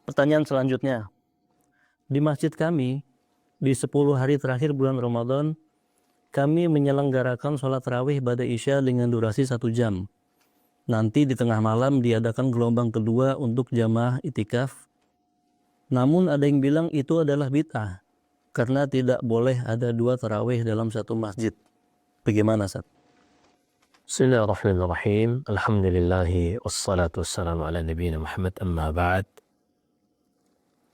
Pertanyaan selanjutnya, di masjid kami di 10 hari terakhir bulan Ramadan kami menyelenggarakan sholat tarawih pada Isya dengan durasi 1 jam. Nanti di tengah malam diadakan gelombang kedua untuk jamaah itikaf. Namun ada yang bilang itu adalah bid'ah karena tidak boleh ada 2 tarawih dalam satu masjid. Bagaimana, Ustaz? Bismillahirrahmanirrahim. Alhamdulillahi wassalatu wassalamu ala nabiyina Muhammad, amma ba'd.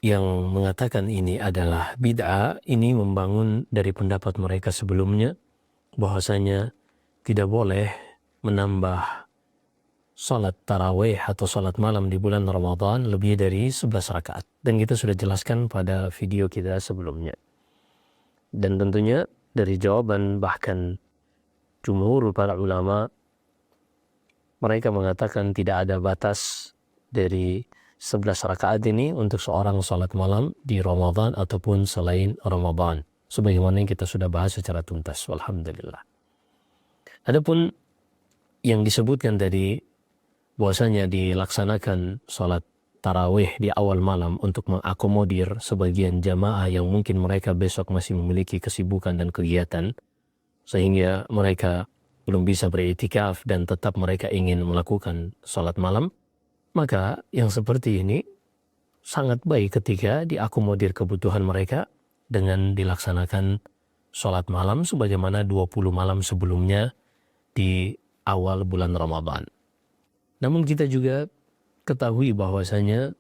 Yang mengatakan ini adalah bid'ah, ini membangun dari pendapat mereka sebelumnya bahwasanya tidak boleh menambah salat tarawih atau salat malam di bulan Ramadan lebih dari 11 rakaat. Dan kita sudah jelaskan pada video kita sebelumnya. Dan tentunya dari jawaban bahkan jumhur para ulama, mereka mengatakan tidak ada batas dari 11 rakaat ini untuk seorang salat malam di Ramadan ataupun selain Ramadan. Sebagaimana yang kita sudah bahas secara tuntas. Alhamdulillah. Adapun yang disebutkan tadi bahwasanya dilaksanakan salat tarawih di awal malam untuk mengakomodir sebagian jamaah yang mungkin mereka besok masih memiliki kesibukan dan kegiatan sehingga mereka belum bisa beriktikaf dan tetap mereka ingin melakukan salat malam, maka yang seperti ini sangat baik ketika diakomodir kebutuhan mereka dengan dilaksanakan salat malam sebagaimana 20 malam sebelumnya di awal bulan Ramadan. Namun kita juga ketahui bahwasanya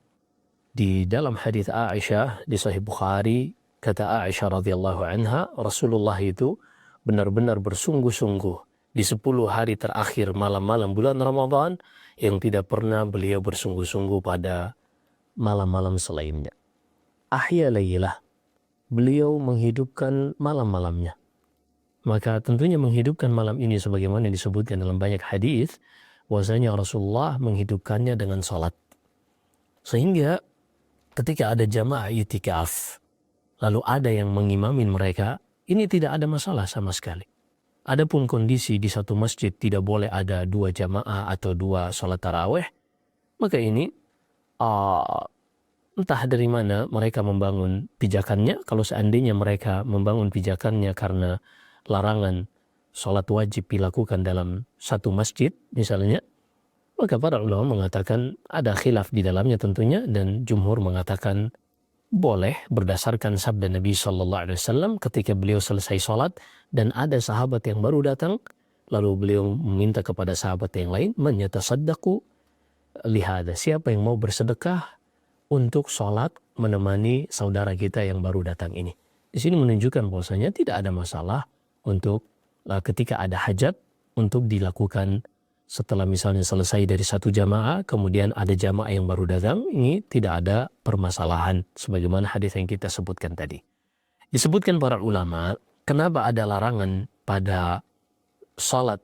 di dalam hadis Aisyah di Sahih Bukhari, kata Aisyah radhiyallahu anha, Rasulullah itu benar-benar bersungguh-sungguh di 10 hari terakhir malam-malam bulan Ramadan yang tidak pernah beliau bersungguh-sungguh pada malam-malam selainnya. Ahya laylah, beliau menghidupkan malam-malamnya. Maka tentunya menghidupkan malam ini sebagaimana disebutkan dalam banyak hadis, bahwasanya Rasulullah menghidupkannya dengan salat. Sehingga ketika ada jamaah itikaf, lalu ada yang mengimamin mereka, ini tidak ada masalah sama sekali. Adapun kondisi di satu masjid tidak boleh ada 2 jamaah atau 2 salat tarawih, maka ini entah dari mana mereka membangun pijakannya. Kalau seandainya mereka membangun pijakannya karena larangan salat wajib dilakukan dalam satu masjid misalnya, maka para ulama mengatakan ada khilaf di dalamnya tentunya, dan jumhur mengatakan boleh berdasarkan sabda Nabi SAW ketika beliau selesai sholat dan ada sahabat yang baru datang, lalu beliau meminta kepada sahabat yang lain, man yatasaddaqu lihada, siapa yang mau bersedekah untuk sholat menemani saudara kita yang baru datang ini. Di sini menunjukkan bahwasanya tidak ada masalah untuk ketika ada hajat untuk dilakukan setelah misalnya selesai dari satu jamaah, kemudian ada jamaah yang baru datang, ini tidak ada permasalahan sebagaimana hadis yang kita sebutkan tadi. Disebutkan para ulama, kenapa ada larangan pada salat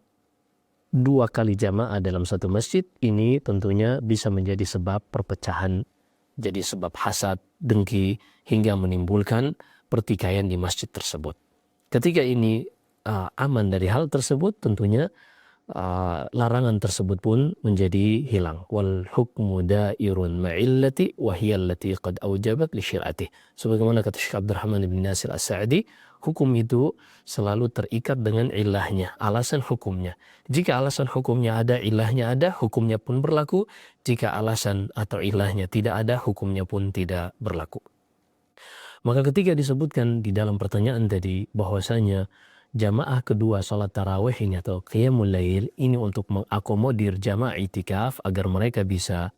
2 kali jamaah dalam satu masjid? Ini tentunya bisa menjadi sebab perpecahan, jadi sebab hasad, dengki, hingga menimbulkan pertikaian di masjid tersebut. Ketika ini aman dari hal tersebut, tentunya larangan tersebut pun menjadi hilang. Wal hukmu dairun ma'illati wa hiya allati qad aujabat li syir'ati. Sebagaimana kata Syekh Abdurrahman bin Nasir As-Sa'di, hukum itu selalu terikat dengan ilahnya, alasan hukumnya. Jika alasan hukumnya ada, ilahnya ada, hukumnya pun berlaku. Jika alasan atau ilahnya tidak ada, hukumnya pun tidak berlaku. Maka ketika disebutkan di dalam pertanyaan tadi bahwasanya jamaah kedua salat tarawih ini atau qiyamul lail ini untuk mengakomodir jamaah itikaf agar mereka bisa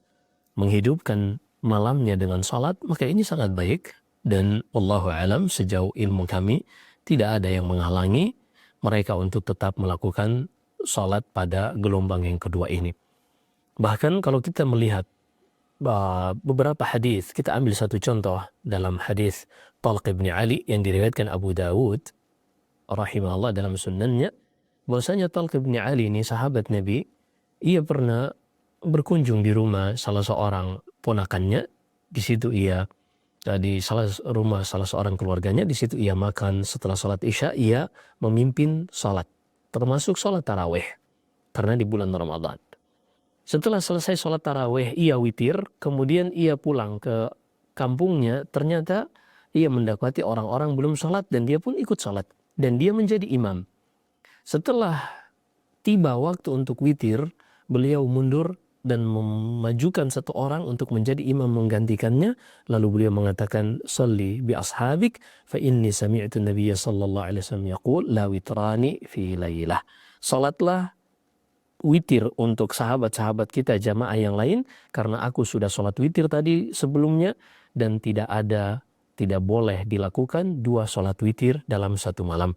menghidupkan malamnya dengan salat, maka ini sangat baik, dan wallahu alam sejauh ilmu kami tidak ada yang menghalangi mereka untuk tetap melakukan salat pada gelombang yang kedua ini. Bahkan kalau kita melihat beberapa hadis, kita ambil satu contoh dalam hadis Talq bin Ali yang diriwayatkan Abu Dawud rahimahullah dalam sunannya, bahwasanya Talq bin Ali ini sahabat Nabi, ia pernah berkunjung di rumah salah seorang ponakannya. Di situ ia di rumah salah seorang keluarganya, di situ ia makan. Setelah salat Isya ia memimpin salat, termasuk salat tarawih karena di bulan Ramadan. Setelah selesai salat tarawih ia witir, kemudian ia pulang ke kampungnya, ternyata ia mendapati orang-orang belum sholat dan dia pun ikut sholat. Dan dia menjadi imam. Setelah tiba waktu untuk witir, beliau mundur dan memajukan satu orang untuk menjadi imam menggantikannya. Lalu beliau mengatakan, "Salli bi ashabik fa inni sami'tu Nabiyya sallallahu alaihi wasallam yaqul la witrani fi lailah." Salatlah witir untuk sahabat-sahabat kita jamaah yang lain karena aku sudah sholat witir tadi sebelumnya, dan tidak boleh dilakukan 2 sholat witir dalam satu malam.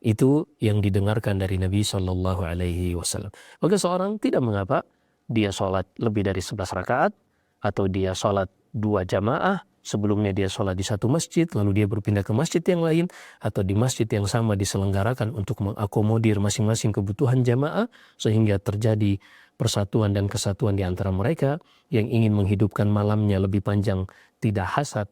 Itu yang didengarkan dari Nabi Shallallahu Alaihi Wasallam. Maka seorang tidak mengapa dia sholat lebih dari 11 rakaat, atau dia sholat 2 jamaah, sebelumnya dia sholat di satu masjid, lalu dia berpindah ke masjid yang lain, atau di masjid yang sama diselenggarakan untuk mengakomodir masing-masing kebutuhan jamaah, sehingga terjadi persatuan dan kesatuan di antara mereka yang ingin menghidupkan malamnya lebih panjang, tidak hasad,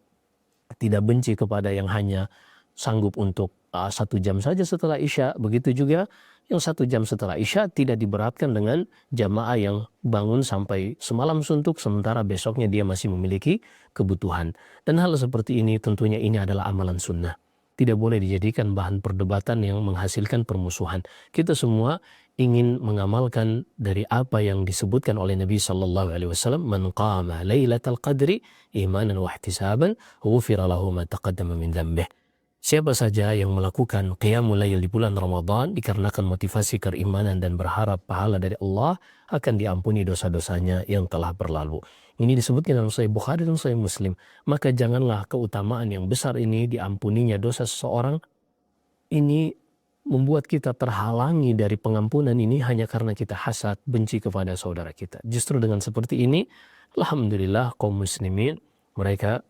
tidak benci kepada yang hanya sanggup untuk 1 jam saja setelah Isya. Begitu juga yang 1 jam setelah Isya tidak diberatkan dengan jamaah yang bangun sampai semalam suntuk sementara besoknya dia masih memiliki kebutuhan. Dan hal seperti ini tentunya ini adalah amalan sunnah. Tidak boleh dijadikan bahan perdebatan yang menghasilkan permusuhan. Kita semua ingin mengamalkan dari apa yang disebutkan oleh Nabi sallallahu alaihi wasallam, "Man qama lailatal qadri imanan wa ihtisaban, ghufira lahu ma taqaddama min dzambih." Siapa saja yang melakukan qiyamul lail di bulan Ramadan dikarenakan motivasi keimanan dan berharap pahala dari Allah, akan diampuni dosa-dosanya yang telah berlalu. Ini disebutkan dalam Sahih Bukhari dan Sahih Muslim. Maka janganlah keutamaan yang besar ini, diampuninya dosa seseorang, ini membuat kita terhalangi dari pengampunan ini hanya karena kita hasad, benci kepada saudara kita. Justru dengan seperti ini, alhamdulillah kaum muslimin, mereka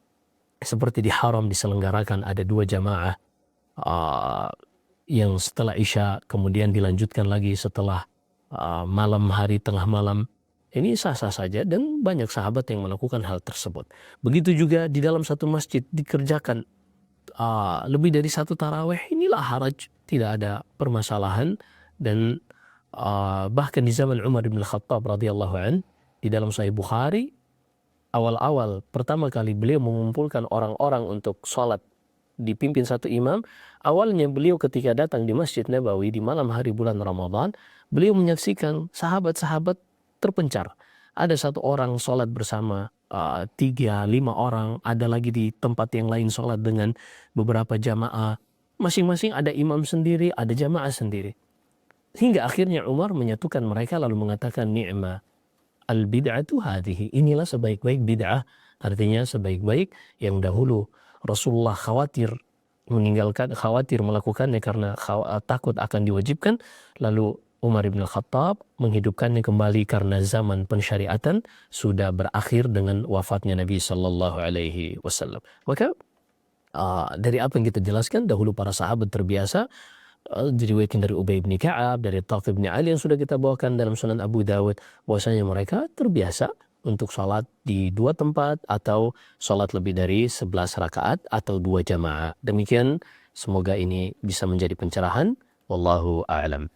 seperti di haram diselenggarakan ada 2 jamaah yang setelah Isya kemudian dilanjutkan lagi setelah malam hari, tengah malam. Ini sah-sah saja dan banyak sahabat yang melakukan hal tersebut. Begitu juga di dalam satu masjid dikerjakan lebih dari 1 tarawih, inilah haraj, tidak ada permasalahan. Dan bahkan di zaman Umar bin Khattab radhiyallahu an, di dalam Sahih Bukhari, awal-awal pertama kali beliau mengumpulkan orang-orang untuk sholat dipimpin satu imam. Awalnya beliau ketika datang di Masjid Nabawi di malam hari bulan Ramadan, beliau menyaksikan sahabat-sahabat terpencar. Ada 1 orang sholat bersama 3-5 orang, ada lagi di tempat yang lain sholat dengan beberapa jamaah. Masing-masing ada imam sendiri, ada jamaah sendiri. Hingga akhirnya Umar menyatukan mereka lalu mengatakan, "Ni'ma al-bid'atu hadhihi." Inilah sebaik-baik bid'ah, artinya sebaik-baik yang dahulu Rasulullah khawatir melakukannya karena takut akan diwajibkan, lalu Umar bin Khattab menghidupkannya kembali karena zaman pensyariatan sudah berakhir dengan wafatnya Nabi sallallahu alaihi wasallam. Maka dari apa yang kita jelaskan, dahulu para sahabat terbiasa, diriwayatkan dari Ubay bin Ka'ab, dari Thaqif bin Ali yang sudah kita bawakan dalam Sunan Abu Dawud, bahwasanya mereka terbiasa untuk sholat di 2 tempat atau sholat lebih dari 11 rakaat atau 2 jamaah. Demikian, semoga ini bisa menjadi pencerahan. Wallahu a'lam.